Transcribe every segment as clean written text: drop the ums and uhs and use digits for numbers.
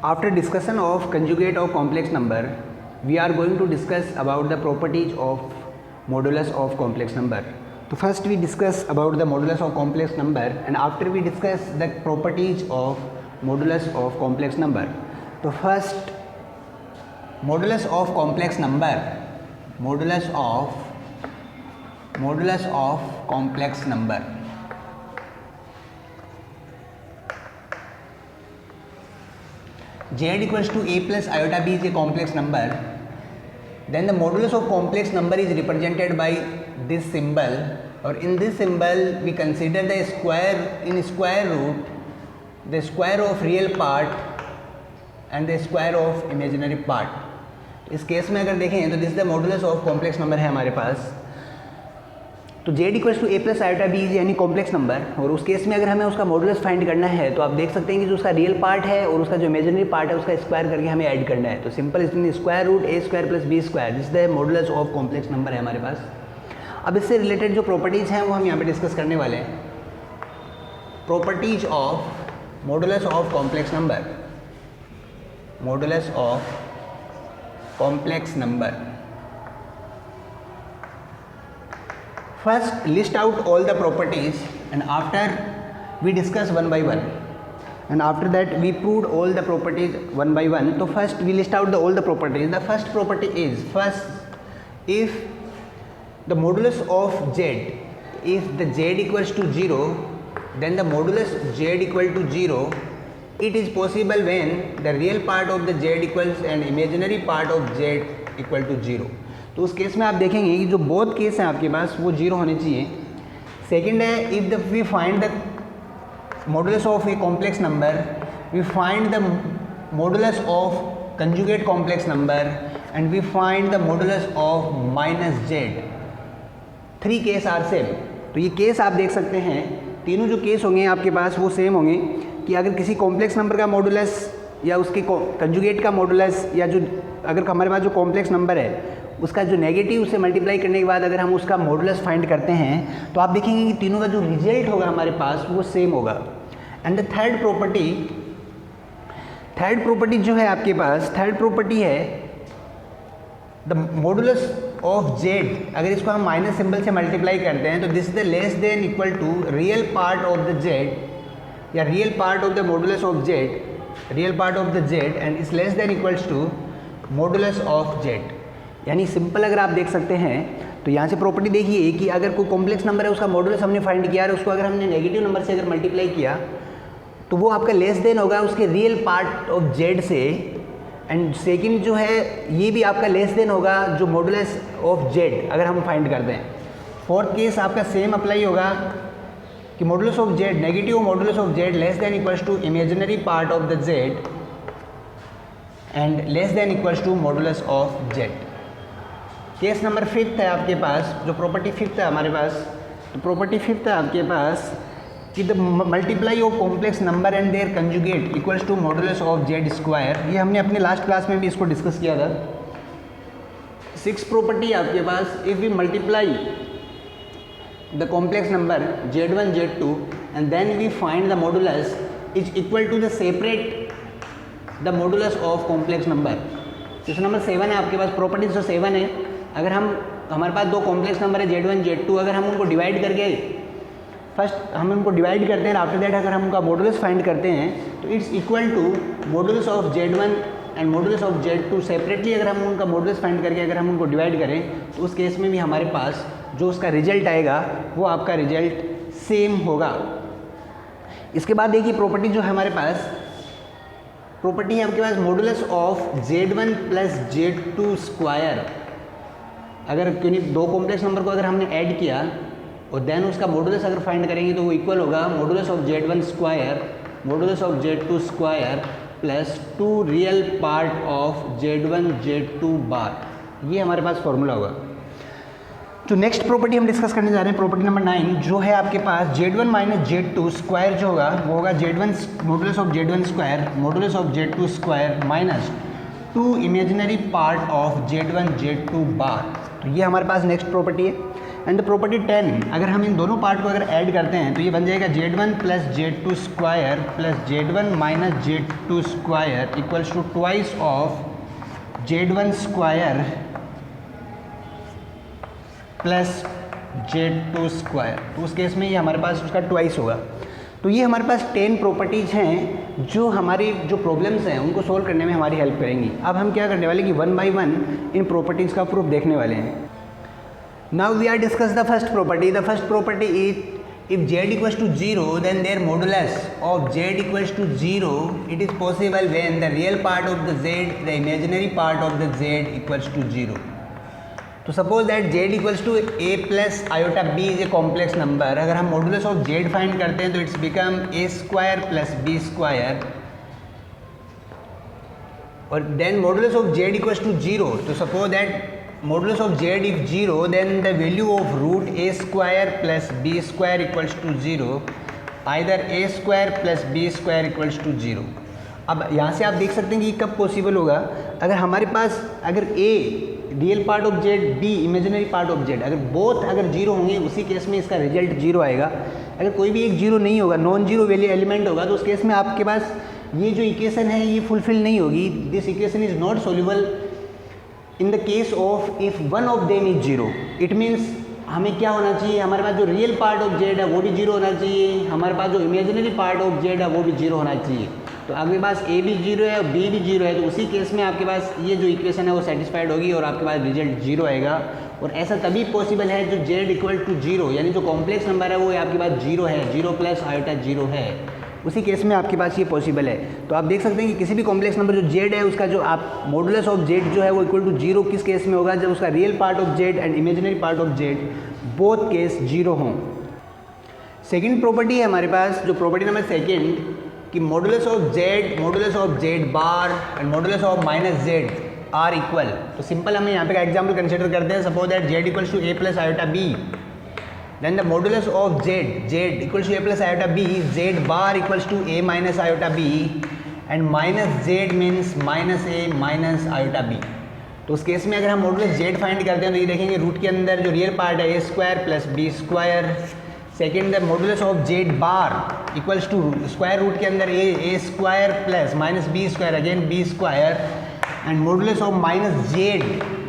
After discussion of conjugate of complex number, we are going to discuss about the properties of modulus of complex number. So first we discuss about the modulus of complex number, and after we discuss the properties of modulus of complex number. So first, modulus of complex number, modulus of complex number. Z equals to a plus iota b is a complex number. Then the modulus of complex number is represented by this symbol, or in this symbol we consider the square in square root, the square of real part and the square of imaginary part. इस case में अगर देखें तो this is the modulus of complex number है हमारे पास. तो z equals to a plus iota b यानी कॉम्प्लेक्स नंबर, और उस केस में अगर हमें उसका मॉडुलस फाइंड करना है तो आप देख सकते हैं कि जो उसका रियल पार्ट है और उसका जो इमेजिनरी पार्ट है उसका स्क्वायर करके हमें ऐड करना है. तो सिंपल इसमें square root a square plus b square, this the modulus of complex number है हमारे पास. अब इससे रिलेटेड जो प्रॉपर्टीज़ हैं वो हम यहाँ पे डिस्कस करने वाले हैं. Properties of modulus of complex number, modulus of complex number. First, list out all the properties, and after we discuss one by one, and after that we proved all the properties one by one. So first we list out all the properties. The first property is, first, if the modulus of z, if the z equals to 0, then the modulus z equal to 0, it is possible when the real part of the z equals and imaginary part of z equal to 0. तो उस case में आप देखेंगे कि जो both case हैं आपके पास वो जीरो होने चाहिए. सेकेंड है, if the we find the modulus of a complex number, we find the modulus of conjugate complex number, and we find the modulus of minus z. Three case are same. तो ये case आप देख सकते हैं, तीनों जो case होंगे आपके पास वो सेम होंगे कि अगर किसी कॉम्प्लेक्स नंबर का मॉडुलस या उसके कंजुगेट का मॉडुलस, या जो अगर हमारे पास जो कॉम्प्लेक्स नंबर है उसका जो नेगेटिव उसे मल्टीप्लाई करने के बाद अगर हम उसका मॉडुलस फाइंड करते हैं तो आप देखेंगे कि तीनों का जो रिजल्ट होगा हमारे पास वो सेम होगा. एंड द थर्ड प्रॉपर्टी जो है आपके पास, थर्ड प्रॉपर्टी है द मॉडुलस ऑफ जेड. अगर इसको हम माइनस सिंबल से मल्टीप्लाई करते हैं तो this is the less than equal to real part of the Z, या real part of the modulus of Z, real part of the Z, and is less than equals to modulus of Z. यानी simple अगर आप देख सकते हैं तो यहाँ से प्रॉपर्टी देखिए कि अगर कोई कॉम्प्लेक्स नंबर है उसका मॉडुलस हमने फाइंड किया और उसको अगर हमने नेगेटिव नंबर से अगर मल्टीप्लाई किया तो वो आपका लेस देन होगा उसके रियल पार्ट ऑफ जेड से. एंड सेकंड जो है ये भी आपका लेस देन होगा जो मॉडुलस ऑफ जेड अगर हम फाइंड करते हैं. फोर्थ केस आपका सेम अप्लाई होगा कि modulus of z, negative modulus of z less than equals to imaginary part of the Z and less than equals to modulus of z. Case number fifth है आपके पास, जो property fifth है हमारे पास, तो property fifth है आपके पास कि the multiply of complex number and their conjugate equals to modulus of z square. ये हमने अपने लास्ट क्लास में भी इसको डिस्कस किया था. सिक्स प्रॉपर्टी आपके पास, if we multiply the complex number z1 z2 and then we find the modulus is equal to the separate the modulus of complex number. Question number 7 है आपके पास. Properties जो 7 है, अगर हमारे पास दो कॉम्प्लेक्स नंबर है z1 z2, अगर हम उनको डिवाइड करके फर्स्ट हम उनको डिवाइड करते हैं, आफ्टर दैट अगर हम उनका मॉडुलस फाइंड करते हैं तो it's equal to modulus of z1 and modulus of z2 separately. अगर हम उनका मॉडुलस फाइंड करके अगर हम उनको डिवाइड करें तो उस केस में भी हमारे पास जो उसका रिजल्ट आएगा वो आपका रिजल्ट सेम होगा. इसके बाद देखिए प्रॉपर्टी जो है हमारे पास, प्रॉपर्टी है आपके पास modulus of z1 plus z2 square. अगर क्योंकि दो कॉम्प्लेक्स नंबर को अगर हमने ऐड किया और देन उसका मॉडुलस अगर फाइंड करेंगे तो वो इक्वल होगा modulus of z1 square, modulus of z2 square plus 2 real part of z1 z2 बार. ये हमारे पास फॉर्मूला होगा. जो नेक्स्ट प्रॉपर्टी हम डिस्कस करने जा रहे हैं, प्रॉपर्टी नंबर 9, जो है आपके पास z1 माइनस z2 स्क्वायर जो होगा वो होगा z1 modulus of z1 square, modulus of z2 square minus 2 imaginary part of z1 z2 बार. तो ये हमारे पास नेक्स्ट प्रॉपर्टी है. एंड द प्रॉपर्टी 10, अगर हम इन दोनों पार्ट को अगर ऐड करते हैं तो ये बन जाएगा Z1 plus Z2 square plus Z1 minus Z2 square equals to twice of Z1 square plus Z2 square. तो उस केस में ये हमारे पास उसका ट्वाइस होगा। तो ये हमारे पास 10 प्रॉपर्टीज़ हैं जो हमारी जो प्रॉब्लम्स हैं उनको सोल्व करने में हमारी हेल्प करेंगी। अब हम क्या करने वाले कि वन बाय वन इन प्रॉपर्टीज़ का प्रूफ देखने वाले हैं। Now we are discuss the first property. The first property is if z equals to 0 then their modulus of z equals to 0 it is possible when the real part of the z the imaginary part of the z equals to 0। तो suppose that z equals to a plus iota b is a complex number. अगर हम modulus of z find करते हैं तो it's become a square plus b square, और then modulus of z equals to 0। तो suppose that modulus of z if 0 then the value of root a square plus b square equals to 0, either a square plus b square equals to 0। अब यहाँ से आप देख सकते हैं कि कब पॉसिबल होगा, अगर हमारे पास अगर a real part of z, b imaginary part of z, अगर बोथ अगर जीरो होंगे उसी केस में इसका रिजल्ट जीरो आएगा। अगर कोई भी एक जीरो नहीं होगा, नॉन जीरो वैल्यू एलिमेंट होगा, तो उस केस में आपके पास ये जो इक्वेशन है ये फुलफिल नहीं होगी। This equation is not soluble in the case of if one of them is zero. It means हमें क्या होना चाहिए, हमारे पास जो रियल पार्ट ऑफ z है वो भी जीरो होना चाहिए, हमारे पास जो इमेजिनरी पार्ट ऑफ z है वो भी जीरो होना चाहिए। तो आपके पास a भी जीरो है और b भी जीरो है, तो उसी केस में आपके पास ये जो इक्वेशन है वो सेटिस्फाइड होगी और आपके पास रिजल्ट जीरो आएगा। और ऐसा तभी पॉसिबल है जो z इक्वल टू जीरो, यानी जो कॉम्प्लेक्स नंबर है वो आपके पास जीरो है, जीरो प्लस आयोटा जीरो है, उसी केस में आपके पास ये पॉसिबल है। तो आप देख सकते हैं कि किसी भी कॉम्प्लेक्स नंबर जो z है उसका जो आप मॉडुलस ऑफ z जो है वो इक्वल टू जीरो किस केस में होगा, जब उसका real part of z and imaginary part of z both case zero हों। सेकेंड प्रॉपर्टी है हमारे पास, जो प्रॉपर्टी नंबर सेकेंड कि modulus of z bar and modulus of minus z are equal. तो सिंपल हमें यहाँ पे का एग्जाम्पल कंसिडर करते हैं। Suppose that z equals to a plus iota b, then the modulus of z equals to a plus iota b, z bar equals to a minus iota b and minus z means minus a minus iota b। तो उस case में अगर हम modulus z find करते हैं तो ये देखेंगे रूट के अंदर जो रियल पार्ट है a square plus b square. Second the modulus of z bar equals to square root के अंदर a square plus minus b square again b square and modulus of minus z,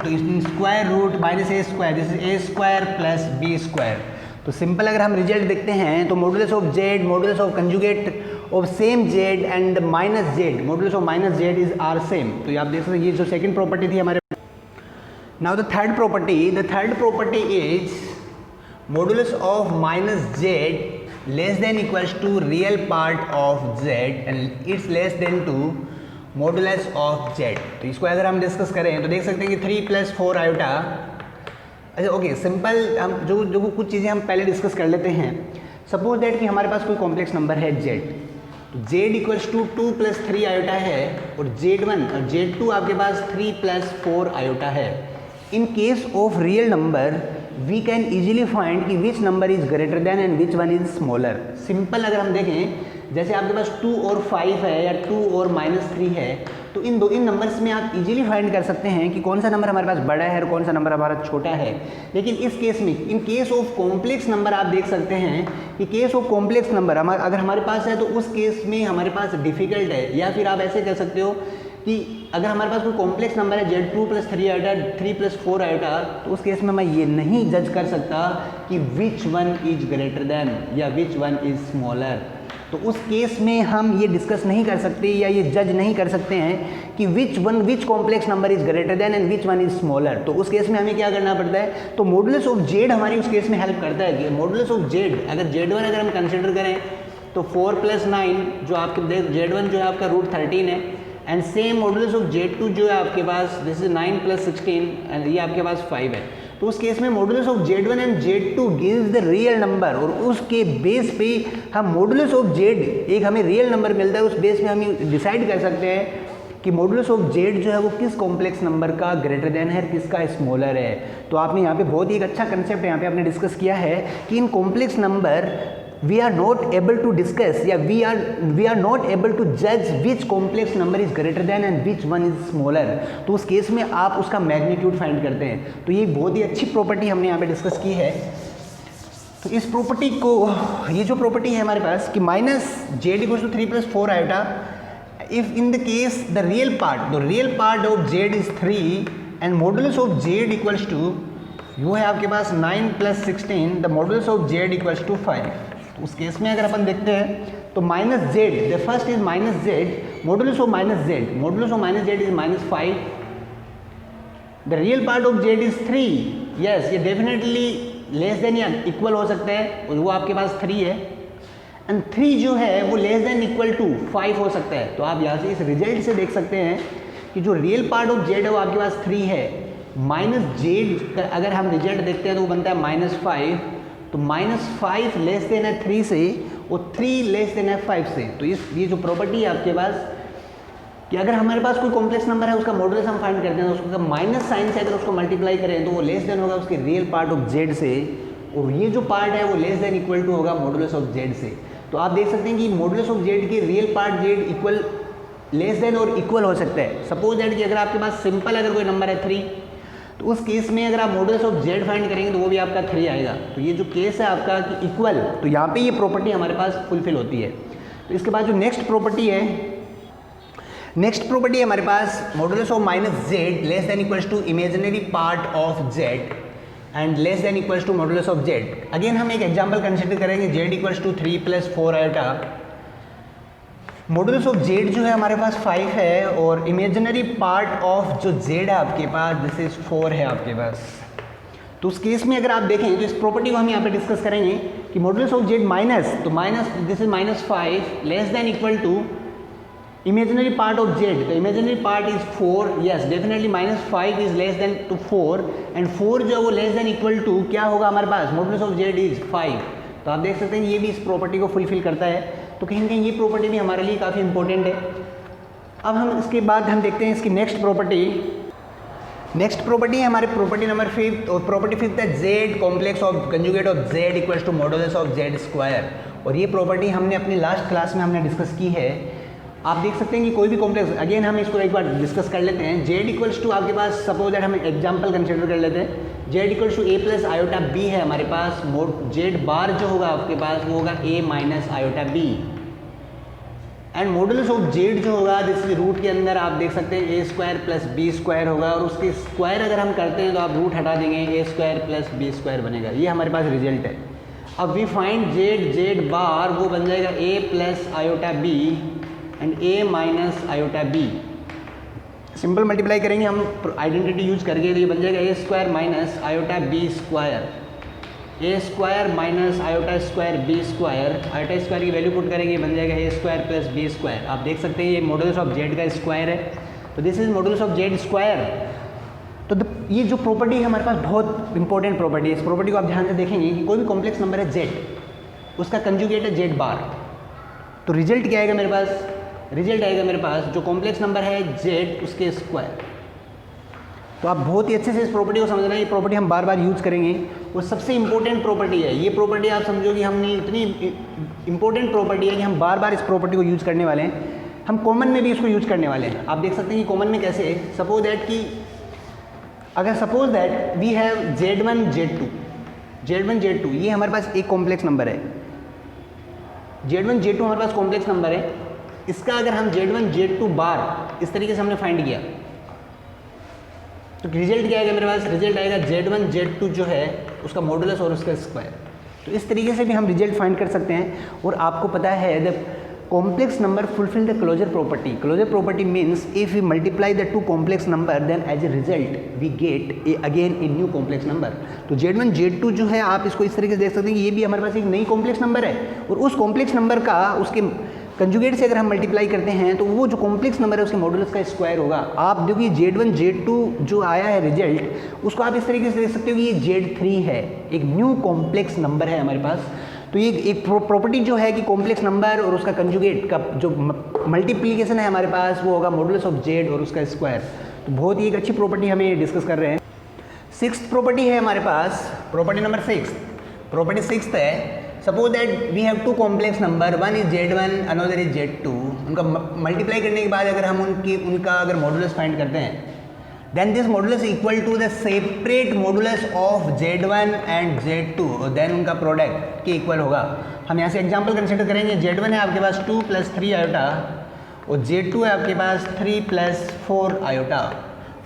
तो इसमें square root minus a square, this is a square plus b square. तो simple अगर हम result देखते हैं तो modulus of z, modulus of conjugate of same z and minus z, modulus of minus z is are same. तो ये आप देख सकते हैं, ये जो सेकंड प्रॉपर्टी थी हमारे। Now the third property is modulus of minus z less than equals to real part of z and it's less than to modulus of z। तो इसको अगर हम डिस्कस करें तो देख सकते हैं कि 3 प्लस 4 आयोटा। अच्छा ओके, सिंपल हम जो कुछ चीज़ें हम पहले डिस्कस कर लेते हैं। सपोज दैट कि हमारे पास कोई कॉम्प्लेक्स नंबर है z, तो z equals to 2 plus 3 iota है और z1 और z2 आपके पास 3 प्लस 4 आयोटा है। In case of real number we can easily find कि which number is greater than and which one is smaller. Simple अगर हम देखें, जैसे आपके पास 2 और 5 है या 2 और -3 है, तो इन नंबर्स में आप इजीली फाइंड कर सकते हैं कि कौन सा नंबर हमारे पास बड़ा है और कौन सा नंबर हमारा छोटा है। लेकिन इस केस में इन केस ऑफ कॉम्प्लेक्स नंबर आप देख सकते हैं कि केस ऑफ कॉम्प्लेक्स नंबर अगर हमारे पास है तो उस केस में हमारे पास डिफ़िकल्ट है। या फिर आप ऐसे कह सकते हो कि अगर हमारे पास कोई कॉम्प्लेक्स नंबर है z2 plus 3 iota 3 plus 4 iota, तो उस केस में मैं ये नहीं जज कर सकता कि विच वन इज ग्रेटर देन या विच वन इज स्मॉलर। तो उस केस में हम ये डिस्कस नहीं कर सकते या ये जज नहीं कर सकते हैं कि which complex number is greater than and which one is smaller. तो उस केस में हमें क्या करना पड़ता है, तो मॉडुलस ऑफ z हमारी उस केस में हेल्प करता है कि मॉडुलस ऑफ z अगर z1 अगर हम कंसिडर करें तो 4 प्लस 9 जो आपके z1 जो है आपका रूट 13 है and same modulus of z2 जो है आपके पास दिस इज 9 प्लस 16 एंड ये आपके पास 5 है। तो उस केस में modulus of z1 and z2 gives the real number और उसके बेस पे हम मॉडुलस ऑफ z एक हमें रियल नंबर मिलता है, उस बेस पे हम डिसाइड कर सकते हैं कि मॉडुलस ऑफ z जो है वो किस कॉम्प्लेक्स नंबर का ग्रेटर देन है, किसका स्मॉलर है। तो आपने यहाँ पे बहुत ही एक अच्छा कंसेप्ट यहाँ पे आपने डिस्कस किया है कि in complex number we are not able to discuss या we are not able to जज which complex number is greater than and which one is smaller. तो उस केस में आप उसका मैग्नीट्यूड फाइंड करते हैं। तो ये बहुत ही अच्छी प्रॉपर्टी हमने यहाँ पे डिस्कस की है। तो इस प्रॉपर्टी को, ये जो प्रॉपर्टी है हमारे पास कि minus z equals to 3 + 4 iota, if in the case the real part of z is 3 and modulus of z equals to, वो है आपके पास 9 + 16, the modulus of z equals to 5। तो उस केस में अगर अपन देखते हैं तो minus Z, the first is minus Z, modulus of minus Z is -5, the real part of z is 3। Yes, ये डेफिनेटली लेस देन या इक्वल हो सकता है और वो आपके पास 3 है, एंड 3 जो है वो लेस देन इक्वल टू 5 हो सकता है। तो आप यहाँ से इस रिजल्ट से देख सकते हैं कि जो रियल पार्ट ऑफ जेड है वो आपके पास 3 है, माइनस जेड अगर हम रिजल्ट देखते हैं तो वो बनता है -5, तो -5 लेस देन है 3 से और 3 लेस देन है 5 से। तो ये जो प्रॉपर्टी है आपके पास कि अगर हमारे पास कोई कॉम्प्लेक्स नंबर है उसका मॉडुलस हम फाइंड करते हैं तो उसका माइनस साइन से अगर उसको मल्टीप्लाई करें तो वो लेस देन होगा उसके रियल पार्ट ऑफ जेड से, और ये जो पार्ट है वो लेस देन इक्वल टू होगा मॉडुलस ऑफ जेड से। तो आप देख सकते हैं कि मॉडुलस ऑफ जेड के real part Z equal, less than और इक्वल हो सकता है। सपोज दैट कि अगर आपके पास सिंपल अगर कोई नंबर है 3, तो उस केस में अगर आप मॉडुलस ऑफ जेड फाइंड करेंगे तो वो भी आपका 3 आएगा। तो ये जो केस है आपका कि इक्वल, तो यहाँ पे ये प्रॉपर्टी हमारे पास फुलफिल होती है। तो इसके बाद जो नेक्स्ट प्रॉपर्टी है हमारे पास modulus of minus Z less than equals to imaginary part of Z and less than equals to modulus of Z. Again हम एक एग्जांपल कंसिडर करेंगे, Z equals to 3 + 4 iota, modulus of Z जो है हमारे पास 5 है और इमेजिनरी पार्ट ऑफ जो जेड है आपके पास दिस इज 4 है आपके पास। तो उस केस में अगर आप देखें तो इस प्रॉपर्टी को हम यहाँ पे डिस्कस करेंगे कि मॉडुलस ऑफ जेड माइनस, तो minus this is -5 less than equal to imaginary part of Z, तो imaginary part is 4, yes definitely -5 is less than to 4 and 4 जो है वो लेस देन इक्वल टू क्या होगा हमारे पास, मॉडुलस ऑफ जेड इज 5। तो आप देख सकते हैं ये भी इस प्रॉपर्टी को फुलफिल करता है। तो कहीं ना कहीं ये प्रॉपर्टी भी हमारे लिए काफ़ी इंपॉर्टेंट है। अब हम इसके बाद हम देखते हैं इसकी नेक्स्ट प्रॉपर्टी है हमारे प्रॉपर्टी नंबर 5, और प्रॉपर्टी 5 है z complex of conjugate of z equals to modulus of z square. और ये प्रॉपर्टी हमने अपनी लास्ट क्लास में हमने डिस्कस की है। आप देख सकते हैं कि कोई भी कॉम्प्लेक्स, अगेन हम इसको एक बार डिस्कस कर लेते हैं। जेड इक्वल्स टू आपके पास, सपोज दैट हम एग्जांपल कंसिडर कर लेते हैं, z equals to a + iota b है हमारे पास, जेड बार जो होगा आपके पास वो होगा a - iota b, and modulus of Z जो होगा जिस रूट के अंदर आप देख सकते हैं a² + b² होगा, और उसके स्क्वायर अगर हम करते हैं तो आप रूट हटा देंगे, a² + b² बनेगा। ये हमारे पास रिजल्ट है। अब वी फाइंड जेड बार, वो बन जाएगा a + iota b and a - iota b। Simple multiply करेंगे हम आइडेंटिटी यूज करके, तो ये बन जाएगा a² - iota b², a² - iota square b², iota square की वैल्यू पुट करेंगे बन जाएगा a² + b²। आप देख सकते हैं ये मॉडुलस ऑफ जेड का स्क्वायर है, तो this is modulus of z square. तो ये जो प्रॉपर्टी है हमारे पास बहुत इंपॉर्टेंट प्रॉपर्टी है। इस प्रॉपर्टी को आप ध्यान से देखेंगे कि कोई भी कॉम्प्लेक्स नंबर है जेड, उसका कंजुगेट है जेड बार, तो रिजल्ट क्या आएगा मेरे पास, रिजल्ट आएगा मेरे पास जो कॉम्प्लेक्स नंबर है जेड उसके स्क्वायर। तो आप बहुत ही अच्छे से इस प्रॉपर्टी को समझना है, ये प्रॉपर्टी हम बार बार यूज करेंगे और सबसे इंपॉर्टेंट प्रॉपर्टी है ये प्रॉपर्टी। आप समझो कि हमने इतनी इंपॉर्टेंट प्रॉपर्टी है कि हम बार बार इस प्रॉपर्टी को यूज करने वाले हैं। हम कॉमन में भी इसको यूज करने वाले हैं। आप देख सकते हैं कि कॉमन में कैसे है, सपोज दैट कि अगर suppose that we have z1 z2 ये हमारे पास एक कॉम्प्लेक्स नंबर है, z1 z2 हमारे पास कॉम्प्लेक्स नंबर है। इसका अगर हम z1 z2 बार इस तरीके से हमने फाइंड किया तो रिजल्ट क्या आएगा मेरे पास, रिजल्ट आएगा z1 z2 जो है उसका मॉडुलस और उसका स्क्वायर। तो इस तरीके से भी हम रिजल्ट फाइंड कर सकते हैं। और आपको पता है the complex number fulfil the closure property means if we multiply the two complex number then as a result we get again a new complex number. तो z1 z2 जो है आप इसको इस तरीके से देख सकते हैं कि ये भी हमारे पास एक नई कॉम्प्लेक्स नंबर है, और उस कॉम्प्लेक्स नंबर का उसके कंजुगेट से अगर हम मल्टीप्लाई करते हैं तो वो जो कॉम्प्लेक्स नंबर है उसके मॉडुलस का स्क्वायर होगा। आप देखिए z1 z2 जो आया है रिजल्ट उसको आप इस तरीके से देख सकते हो कि ये z3 है, एक न्यू कॉम्प्लेक्स नंबर है हमारे पास। तो ये एक प्रॉपर्टी जो है कि कॉम्प्लेक्स नंबर और उसका कंजुगेट का जो मल्टीप्लिकेशन है हमारे पास वो होगा मॉडुलस ऑफ जेड और उसका स्क्वायर। तो बहुत ही एक अच्छी प्रॉपर्टी हमें डिस्कस कर रहे हैं। 6th प्रॉपर्टी है हमारे पास प्रॉपर्टी नंबर 6। प्रॉपर्टी 6th है suppose that we have two complex number, one is Z1 another is Z2, उनका मल्टीप्लाई करने के बाद अगर हम उनका अगर मॉडुलस फाइंड करते हैं, then this modulus equal to the separate modulus of Z1 and Z2, और देन उनका प्रोडक्ट के इक्वल होगा। हम यहाँ से एग्जांपल कंसिडर करेंगे। Z1 है आपके पास 2 + 3 आयोटा और Z2 है आपके पास 3 + 4 iota.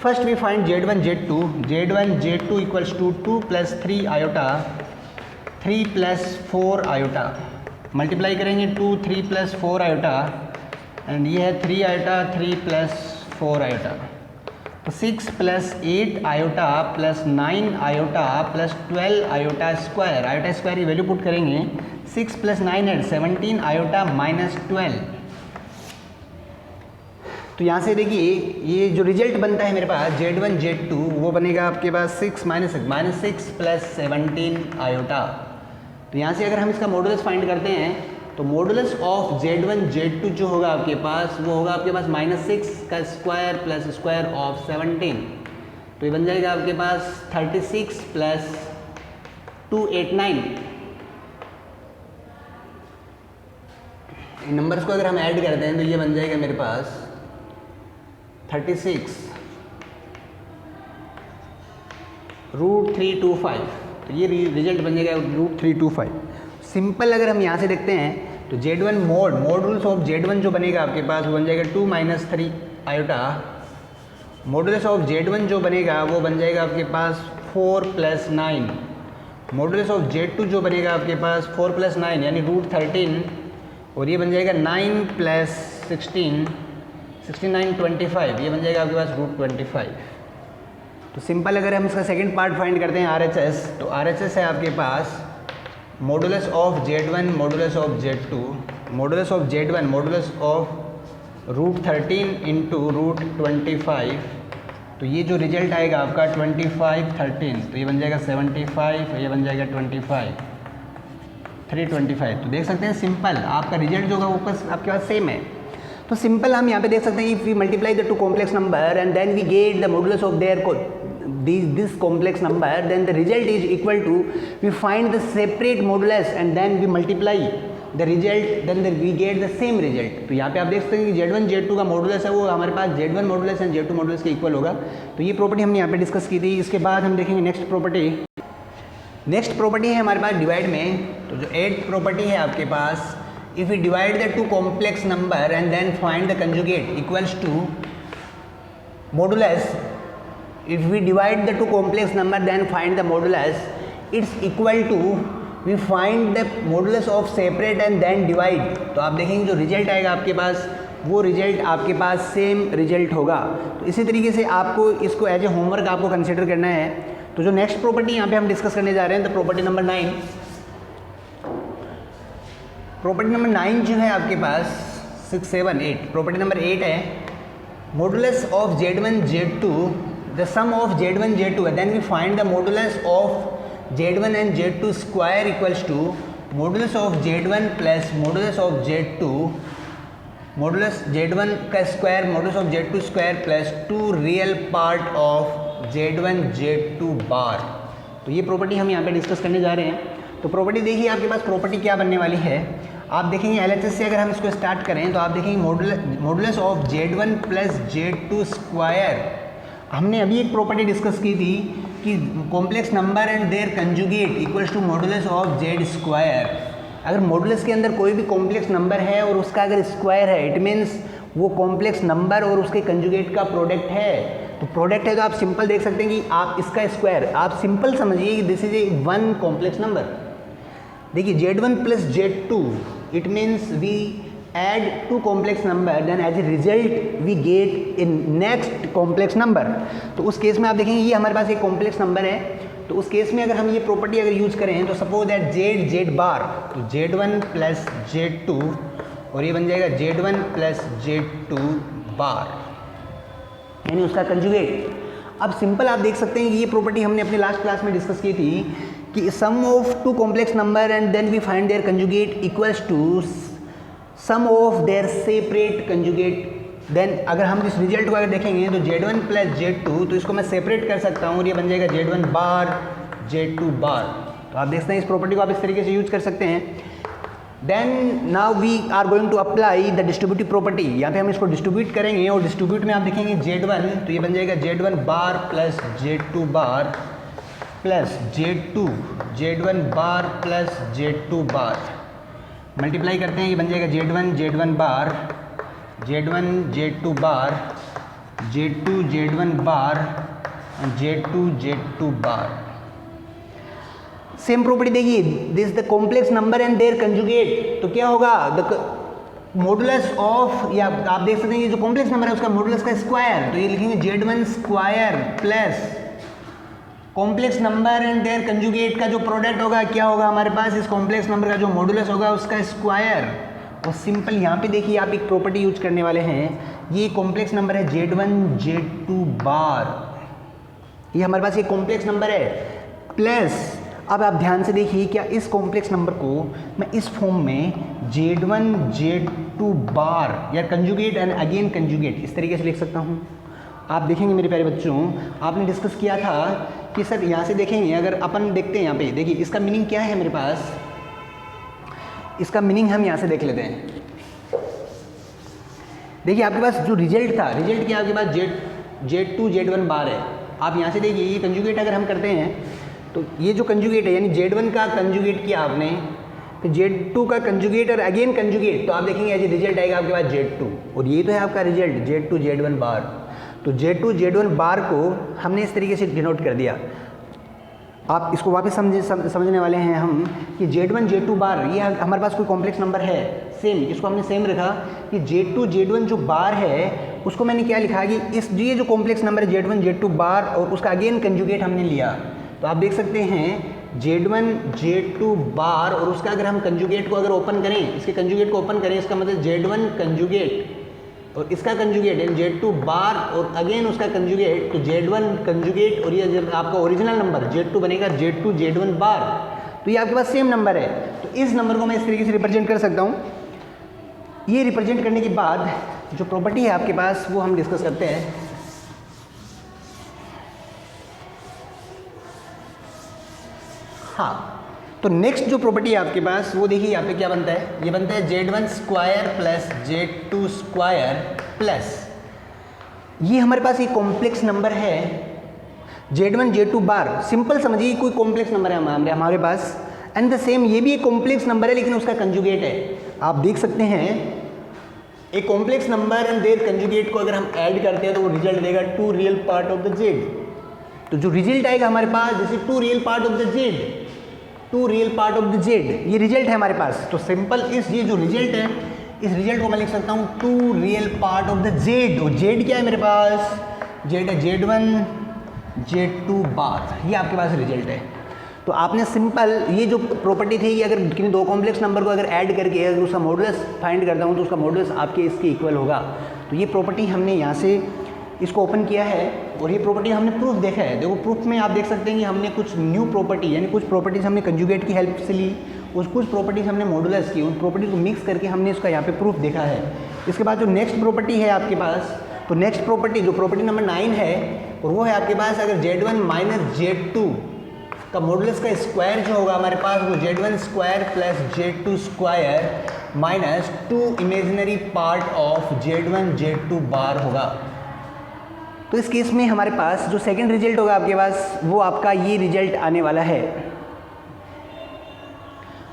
First we find Z1 Z2, Z1 Z2 equals to 2 + 3 iota 3 + 4 iota, multiply करेंगे 2 3 + 4 आयोटा एंड ये है 3 आयोटा 3 + 4 आयोटा, तो 6 + 8 iota + 9 iota + 12 iota square, iota square की वैल्यू पुट करेंगे 6 + 9 है 17 आयोटा -12। तो यहाँ से देखिए ये जो रिजल्ट बनता है मेरे पास Z1 Z2 वो बनेगा आपके पास 6 + 17 आयोटा। तो यहाँ से अगर हम इसका मॉडुलस फाइंड करते हैं तो मॉडुलस ऑफ Z1 Z2 जो होगा आपके पास वो होगा आपके पास -6 का स्क्वायर + स्क्वायर ऑफ 17, तो ये बन जाएगा आपके पास 36 + 289। इन नंबर्स को अगर हम ऐड करते हैं तो ये बन जाएगा मेरे पास 36 √325, तो ये रिजल्ट बन जाएगा √325। सिंपल अगर हम यहाँ से देखते हैं तो Z1 मॉडुलस ऑफ Z1 जो बनेगा आपके पास वो बन जाएगा 2 - 3 आयोटा, मॉडुलस ऑफ Z1 जो बनेगा वो बन जाएगा आपके पास 4 + 9, मॉडुलस ऑफ Z2 जो बनेगा आपके पास 4 + 9 यानी √13, और ये बन जाएगा 9 + 16 69 25, ये बन जाएगा आपके पास √25। तो सिंपल अगर हम इसका सेकंड पार्ट फाइंड करते हैं RHS, तो RHS है आपके पास modulus of Z1 modulus of Z2, modulus of Z1 modulus of √13 × √25, तो ये जो रिजल्ट आएगा आपका 25 13, तो ये बन जाएगा 75, ये बन जाएगा 25 325। तो देख सकते हैं सिंपल आपका रिजल्ट जो होगा वो आपके पास सेम है। तो सिंपल हम यहाँ पे देख सकते हैं if we multiply the two complex number and then we get the modulus of their this complex number, then the result is equal to, we find the separate modulus and then we multiply the result, then we get the same result। तो यहाँ पे आप देख सकते हैं कि Z1 Z2 का modulus है वो हमारे पास Z1 modulus and Z2 modulus के इक्वल होगा। तो ये प्रॉपर्टी हमने यहाँ पे डिस्कस की थी। इसके बाद हम देखेंगे नेक्स्ट प्रॉपर्टी है हमारे पास डिवाइड में। तो जो 8th प्रॉपर्टी है आपके पास, if you divide the two complex number and then find the conjugate equals to modulus, if we divide the two complex number then find the modulus, it's equal to we find the modulus of separate and then divide। तो आप देखेंगे जो result आएगा आपके पास वो result आपके पास same result होगा। तो इसी तरीके से आपको इसको एज ए होमवर्क आपको कंसिडर करना है। तो जो नेक्स्ट प्रॉपर्टी यहाँ पे हम डिस्कस करने जा रहे हैं तो प्रॉपर्टी नंबर 9, प्रॉपर्टी नंबर 9 जो है आपके पास 6 7 8, प्रॉपर्टी नंबर 8 है modulus of Z1 Z2, the sum of Z1 Z2, then we find the modulus of Z1 and Z2 square equals to modulus of Z1 plus modulus of Z2, modulus Z1 का square modulus of Z2 square plus 2 real part of Z1 Z2 बार। तो ये property हम यहाँ पे discuss करने जा रहे हैं। तो प्रॉपर्टी देखिए आपके पास प्रॉपर्टी क्या बनने वाली है। आप देखेंगे LHS से अगर हम इसको स्टार्ट करें तो आप देखेंगे modulus of Z1 plus Z2 square. हमने अभी एक प्रॉपर्टी डिस्कस की थी कि complex number and their conjugate equals to modulus of Z square. अगर मॉडुलस के अंदर कोई भी कॉम्प्लेक्स नंबर है और उसका अगर स्क्वायर है, इट मीन्स वो कॉम्प्लेक्स नंबर और उसके कंजुगेट का प्रोडक्ट है। तो प्रोडक्ट है तो आप सिंपल देख सकते हैं कि आप इसका स्क्वायर, आप सिंपल समझिए कि this is a one complex number. देखिए Z1 plus Z2, it means we add two complex number then as a result we get in next complex number। तो उस केस में आप देखेंगे ये हमारे पास एक कॉम्प्लेक्स नंबर है। तो उस केस में अगर हम ये प्रॉपर्टी अगर यूज करें तो सपोज दैट Z बार, तो Z1 प्लस Z2 और ये बन जाएगा Z1 प्लस Z2 बार यानी उसका कंजुगेट। अब सिंपल आप देख सकते हैं कि ये प्रॉपर्टी हमने अपने लास्ट क्लास में डिस्कस की थी कि sum of two complex number and then we find their conjugate equals to sum of their separate conjugate. Then अगर हम इस रिजल्ट को अगर देखेंगे तो Z1 प्लस Z2, तो इसको मैं सेपरेट कर सकता हूँ और ये बन जाएगा Z1 बार Z2 बार। तो आप देख सकते हैं इस प्रॉपर्टी को आप इस तरीके से यूज कर सकते हैं। Then now we are going to apply the distributive property. यहाँ पे हम इसको डिस्ट्रीब्यूट करेंगे और डिस्ट्रीब्यूट में आप देखेंगे Z1, तो ये बन जाएगा Z1 bar plus Z2 bar plus Z1 bar plus Z2 bar, multiply करते हैं, ये बन जाएगा Z1 bar, Z2 bar, Z1 bar, Z2 bar. Same property देखिए, this the complex number and their conjugate, तो क्या होगा द मॉडुलस ऑफ, या आप देख सकते हैं ये जो कॉम्प्लेक्स नंबर है उसका मॉडुलस का स्क्वायर, तो ये लिखेंगे Z1 square plus complex number and their conjugate का जो प्रोडक्ट होगा क्या होगा हमारे पास, इस कॉम्प्लेक्स नंबर का जो मॉडुलस होगा उसका स्क्वायर। और सिंपल यहाँ पे देखिए आप एक प्रॉपर्टी यूज करने वाले हैं, ये कॉम्प्लेक्स नंबर है Z2 बार, ये हमारे पास ये कॉम्प्लेक्स नंबर है, प्लस अब आप ध्यान से देखिए क्या इस कॉम्प्लेक्स नंबर को मैं इस फॉर्म में Z2 बार या कंजुगेट एंड अगेन कंजुगेट इस तरीके से लिख सकता हूँ। आप देखेंगे मेरे प्यारे बच्चों, आपने डिस्कस किया था कि सर यहाँ से देखेंगे, अगर अपन देखते हैं यहाँ पे देखिए इसका मीनिंग क्या है मेरे पास, इसका मीनिंग हम यहाँ से देख लेते हैं। देखिए आपके पास जो रिजल्ट था, रिजल्ट क्या आपके पास Z2 Z1 बार है। आप यहाँ से देखिए ये कंजुगेट अगर हम करते हैं तो ये जो कंजुगेट है यानी Z1 का कंजुगेट किया आपने, फिर Z2 का कंजुगेट और अगेन कंजुगेट, तो आप देखेंगे एज रिजल्ट आएगा आपके पास Z2, और ये तो है आपका रिजल्ट Z2 Z1 बार। तो Z2 Z1 बार को हमने इस तरीके से डिनोट कर दिया। आप इसको वापस समझने वाले हैं हम कि Z1 Z2 बार ये हमारे पास कोई कॉम्प्लेक्स नंबर है, सेम इसको हमने सेम रखा कि Z2 Z1 जो बार है उसको मैंने क्या लिखा कि इस ये जो कॉम्प्लेक्स नंबर है Z1 Z2 बार और उसका अगेन कंजुगेट हमने लिया। तो आप देख सकते हैं Z1 Z2 बार और उसका अगर हम कंजुगेट को अगर ओपन करें, इसके कंजुगेट को ओपन करें, इसका मतलब Z1 कंजुगेट और इसका कंजुगेट यानी Z2 बार और अगेन उसका कंजुगेट, तो Z1 कंजुगेट और ये जब आपका ओरिजिनल नंबर Z2 बनेगा Z2 Z1 बार, तो ये आपके पास सेम नंबर है। तो इस नंबर को मैं इस तरीके से रिप्रेजेंट कर सकता हूँ। ये रिप्रेजेंट करने के बाद जो प्रॉपर्टी है आपके पास वो हम डिस्कस करते हैं। हाँ, तो नेक्स्ट जो प्रॉपर्टी है आपके पास वो देखिए यहाँ पे क्या बनता है, ये बनता है Z1 square plus Z2 square plus, ये हमारे पास एक कॉम्प्लेक्स नंबर है Z1 Z2 बार, सिंपल समझिए कोई कॉम्प्लेक्स नंबर है हमारे पास, एंड द सेम ये भी एक कॉम्प्लेक्स नंबर है लेकिन उसका कंजुगेट है। आप देख सकते हैं एक complex number and their conjugate को अगर हम ऐड करते हैं तो वो रिजल्ट देगा 2 real part of the Z। तो जो रिजल्ट आएगा हमारे पास जैसे 2 real part of the Z, 2 real part of the Z, ये रिजल्ट है हमारे पास। तो सिंपल ये जो रिजल्ट है इस रिजल्ट को मैं लिख सकता हूँ 2 real part of the Z। और Z क्या है मेरे पास, Z है Z1 Z2 बार, ये आपके पास रिजल्ट है। तो आपने सिंपल ये जो प्रॉपर्टी थी कि अगर किसी दो कॉम्प्लेक्स नंबर को अगर ऐड करके अगर उसका मॉडुलस फाइंड करता हूँ तो उसका मॉडुलस आपके इसके इक्वल होगा। तो ये प्रॉपर्टी हमने यहाँ से इसको ओपन किया है और ये प्रॉपर्टी हमने प्रूफ देखा है। देखो प्रूफ में आप देख सकते हैं कि हमने कुछ न्यू प्रॉपर्टी यानी कुछ प्रॉपर्टीज हमने कंजुगेट की हेल्प से ली, कुछ प्रॉपर्टीज हमने मॉडुलस की, उन प्रॉपर्टीज को मिक्स करके हमने इसका यहाँ पे प्रूफ देखा है। इसके बाद जो नेक्स्ट प्रॉपर्टी है आपके पास, तो नेक्स्ट प्रॉपर्टी जो प्रॉपर्टी नंबर 9 है और वो है आपके पास अगर Z1 माइनस Z2 का मॉडुलस का स्क्वायर जो होगा हमारे पास वो Z1 square plus Z2 square minus 2 imaginary part of Z1 Z2 बार होगा। तो इस केस में हमारे पास जो सेकंड रिजल्ट होगा आपके पास वो आपका ये रिजल्ट आने वाला है।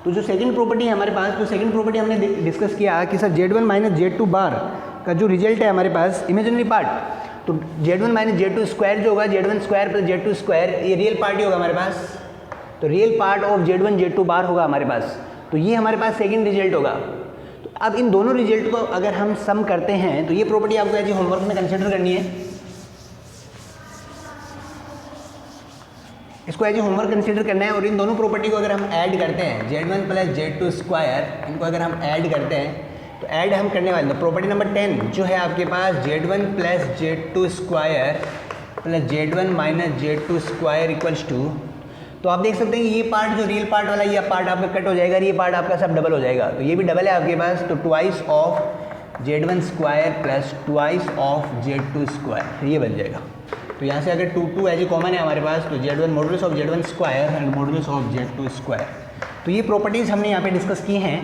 तो जो सेकंड प्रॉपर्टी है हमारे पास, तो सेकंड प्रॉपर्टी हमने डिस्कस किया कि सर Z1 माइनस Z2 बार का जो रिजल्ट है हमारे पास इमेजिनरी पार्ट, तो Z1 माइनस Z2 स्क्वायर जो होगा Z1 square plus Z2 square ये रियल पार्ट ही होगा हमारे पास। तो real part of Z1 Z2 बार होगा हमारे पास। तो ये हमारे पास सेकंड रिजल्ट होगा। तो अब इन दोनों रिजल्ट को अगर हम सम करते हैं तो ये प्रॉपर्टी आपको ऐसे होमवर्क में कंसिडर करनी है। इसको एज होमवर्क कंसीडर करना है और इन दोनों प्रॉपर्टी को अगर हम ऐड करते हैं Z1 प्लस Z2 स्क्वायर, इनको अगर हम ऐड करते हैं तो ऐड हम करने वाले हैं प्रॉपर्टी नंबर 10 जो है आपके पास Z1 plus Z2 square plus Z1 minus Z2 square equals to, तो आप देख सकते हैं कि ये पार्ट जो रियल पार्ट वाला ये पार्ट आपका कट हो जाएगा, ये पार्ट आपका सब डबल हो जाएगा। तो ये भी डबल है आपके पास, तो twice of Z1 square plus twice of Z2 square ये बन जाएगा। तो यहाँ से अगर 2 एज ए कॉमन है हमारे पास, तो Z1 modulus of Z1 square and modulus of Z2 square. तो ये प्रॉपर्टीज़ हमने यहाँ पे डिस्कस की हैं।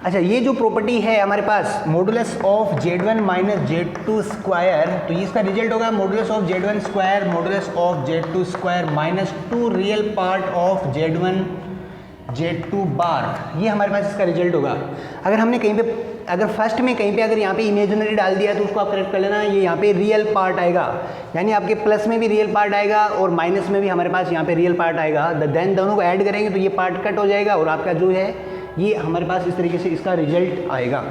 अच्छा, ये जो प्रॉपर्टी है हमारे पास modulus of Z1 minus Z2 square, तो इसका रिजल्ट होगा modulus of Z1 square modulus of Z2 square minus 2 real part of Z1 Z2 बार। ये हमारे पास इसका रिजल्ट होगा। अगर हमने कहीं पे, अगर फर्स्ट में कहीं पे अगर यहाँ पे इमेजिनरी डाल दिया तो उसको आप करेक्ट कर लेना, ये यहाँ पे रियल पार्ट आएगा, यानी आपके प्लस में भी रियल पार्ट आएगा और माइनस में भी हमारे पास यहाँ पे रियल पार्ट आएगा। देन दोनों को ऐड करेंगे तो ये पार्ट कट हो जाएगा और आपका जो है ये हमारे पास इस तरीके से इसका रिजल्ट आएगा।